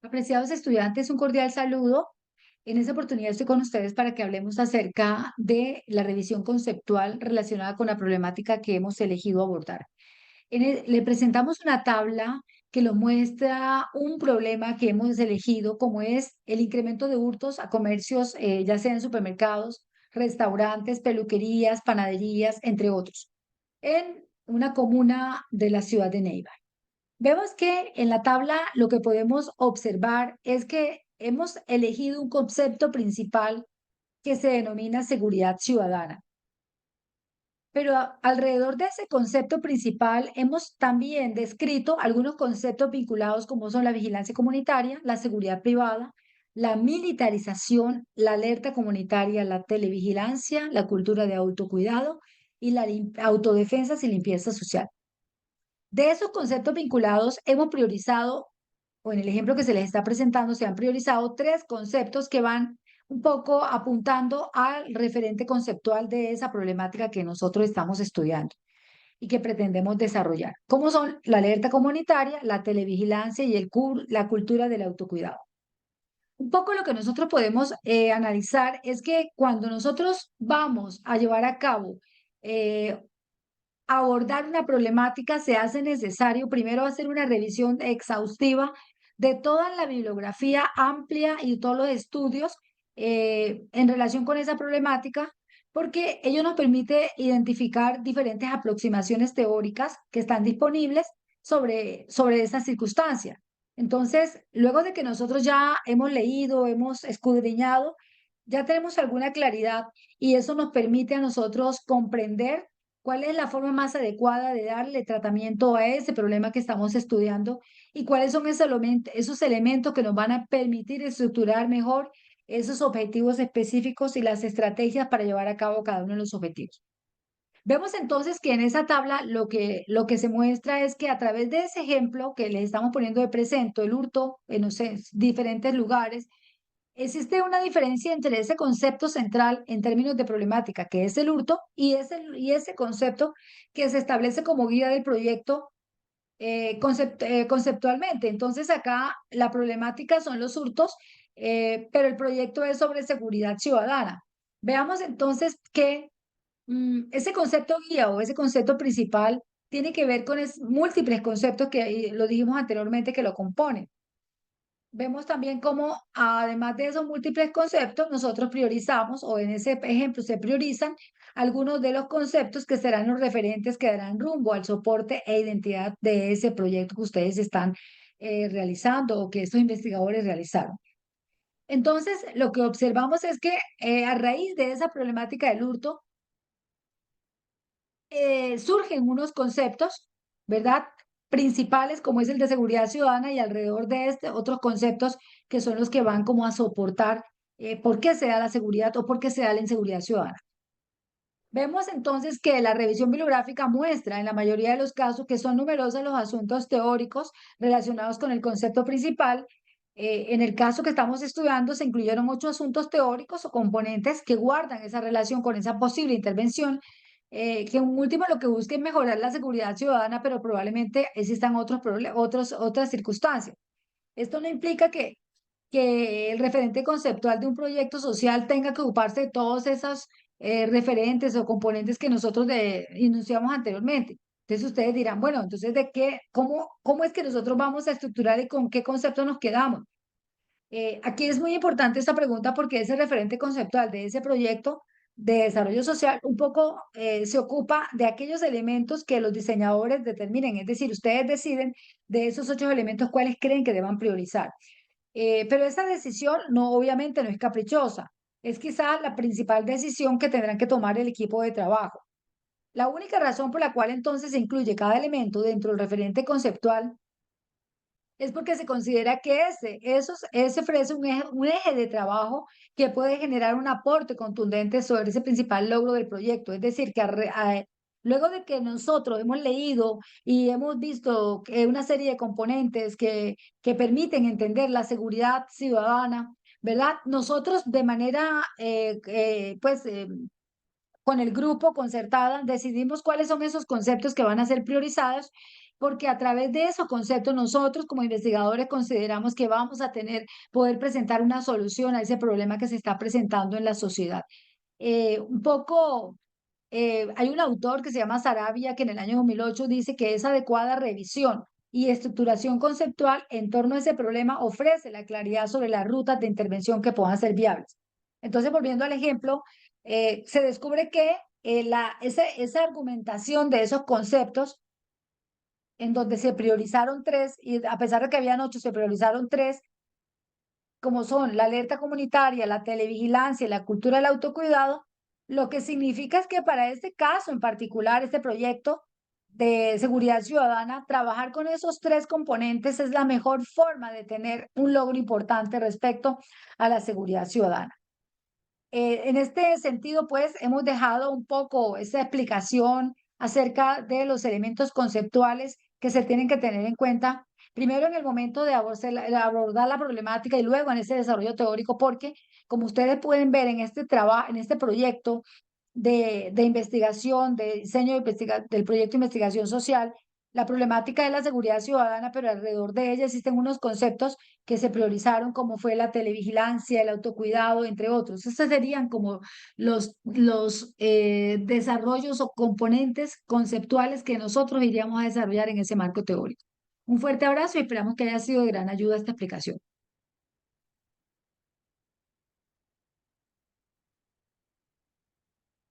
Apreciados estudiantes, un cordial saludo. En esta oportunidad estoy con ustedes para que hablemos acerca de la revisión conceptual relacionada con la problemática que hemos elegido abordar. Le presentamos una tabla que nos muestra un problema que hemos elegido, como es el incremento de hurtos a comercios, ya sea en supermercados, restaurantes, peluquerías, panaderías, entre otros, en una comuna de la ciudad de Neiva. Vemos que en la tabla lo que podemos observar es que hemos elegido un concepto principal que se denomina seguridad ciudadana. Pero alrededor de ese concepto principal hemos también descrito algunos conceptos vinculados como son la vigilancia comunitaria, la seguridad privada, la militarización, la alerta comunitaria, la televigilancia, la cultura de autocuidado y la autodefensa y limpieza social. De esos conceptos vinculados, hemos priorizado, o en el ejemplo que se les está presentando, se han priorizado tres conceptos que van un poco apuntando al referente conceptual de esa problemática que nosotros estamos estudiando y que pretendemos desarrollar, como son la alerta comunitaria, la televigilancia y la cultura del autocuidado. Un poco lo que nosotros podemos analizar es que cuando nosotros vamos a llevar a cabo eh, abordar una problemática, se hace necesario primero hacer una revisión exhaustiva de toda la bibliografía amplia y todos los estudios en relación con esa problemática, porque ello nos permite identificar diferentes aproximaciones teóricas que están disponibles sobre esta circunstancia. Entonces, luego de que nosotros ya hemos leído, hemos escudriñado, ya tenemos alguna claridad y eso nos permite a nosotros comprender cuál es la forma más adecuada de darle tratamiento a ese problema que estamos estudiando y cuáles son esos elementos que nos van a permitir estructurar mejor esos objetivos específicos y las estrategias para llevar a cabo cada uno de los objetivos. Vemos entonces que en esa tabla lo que se muestra es que a través de ese ejemplo que les estamos poniendo de presente, el hurto en no sé, diferentes lugares, existe una diferencia entre ese concepto central en términos de problemática, que es el hurto, y ese concepto que se establece como guía del proyecto conceptualmente. Entonces, acá la problemática son los hurtos, pero el proyecto es sobre seguridad ciudadana. Veamos entonces que ese concepto guía o ese concepto principal tiene que ver con múltiples conceptos que lo dijimos anteriormente que lo componen. Vemos también cómo, además de esos múltiples conceptos, nosotros priorizamos, o en ese ejemplo se priorizan algunos de los conceptos que serán los referentes que darán rumbo al soporte e identidad de ese proyecto que ustedes están realizando o que estos investigadores realizaron. Entonces, lo que observamos es que a raíz de esa problemática del hurto, surgen unos conceptos, ¿verdad? Principales, como es el de seguridad ciudadana, y alrededor de este, otros conceptos que son los que van como a soportar por qué se da la seguridad o por qué se da la inseguridad ciudadana. Vemos entonces que la revisión bibliográfica muestra en la mayoría de los casos que son numerosos los asuntos teóricos relacionados con el concepto principal. En el caso que estamos estudiando, se incluyeron 8 asuntos teóricos o componentes que guardan esa relación con esa posible intervención, que en último lo que busca es mejorar la seguridad ciudadana, pero probablemente existan otras circunstancias. Esto no implica que el referente conceptual de un proyecto social tenga que ocuparse de todos esos referentes o componentes que nosotros enunciamos anteriormente. Entonces ustedes dirán, bueno, entonces cómo es que nosotros vamos a estructurar y con qué concepto nos quedamos? Aquí es muy importante esta pregunta porque ese referente conceptual de ese proyecto de desarrollo social un poco se ocupa de aquellos elementos que los diseñadores determinen, es decir, ustedes deciden de esos 8 elementos cuáles creen que deban priorizar. Pero esta decisión no, obviamente no es caprichosa, es quizá la principal decisión que tendrán que tomar el equipo de trabajo. La única razón por la cual entonces se incluye cada elemento dentro del referente conceptual es porque se considera que ese ofrece un eje de trabajo que puede generar un aporte contundente sobre ese principal logro del proyecto. Es decir, que luego de que nosotros hemos leído y hemos visto una serie de componentes que permiten entender la seguridad ciudadana, ¿verdad? Nosotros de manera, con el grupo concertada, decidimos cuáles son esos conceptos que van a ser priorizados porque a través de esos conceptos nosotros como investigadores consideramos que vamos a poder presentar una solución a ese problema que se está presentando en la sociedad. Un poco, hay un autor que se llama Sarabia que en el año 2008 dice que esa adecuada revisión y estructuración conceptual en torno a ese problema ofrece la claridad sobre las rutas de intervención que puedan ser viables. Entonces, volviendo al ejemplo, se descubre que esa argumentación de esos conceptos, en donde se priorizaron tres, y a pesar de que habían ocho, se priorizaron tres, como son la alerta comunitaria, la televigilancia y la cultura del autocuidado, lo que significa es que para este caso en particular, este proyecto de seguridad ciudadana, trabajar con esos tres componentes es la mejor forma de tener un logro importante respecto a la seguridad ciudadana. En este sentido, pues, hemos dejado un poco esa explicación acerca de los elementos conceptuales que se tienen que tener en cuenta, primero en el momento de abordar la problemática y luego en ese desarrollo teórico, porque como ustedes pueden ver en este trabajo, en este proyecto de investigación, de diseño del proyecto de investigación social, la problemática de la seguridad ciudadana, pero alrededor de ella existen unos conceptos que se priorizaron, como fue la televigilancia, el autocuidado, entre otros. Estos serían como los desarrollos o componentes conceptuales que nosotros iríamos a desarrollar en ese marco teórico. Un fuerte abrazo y esperamos que haya sido de gran ayuda esta explicación.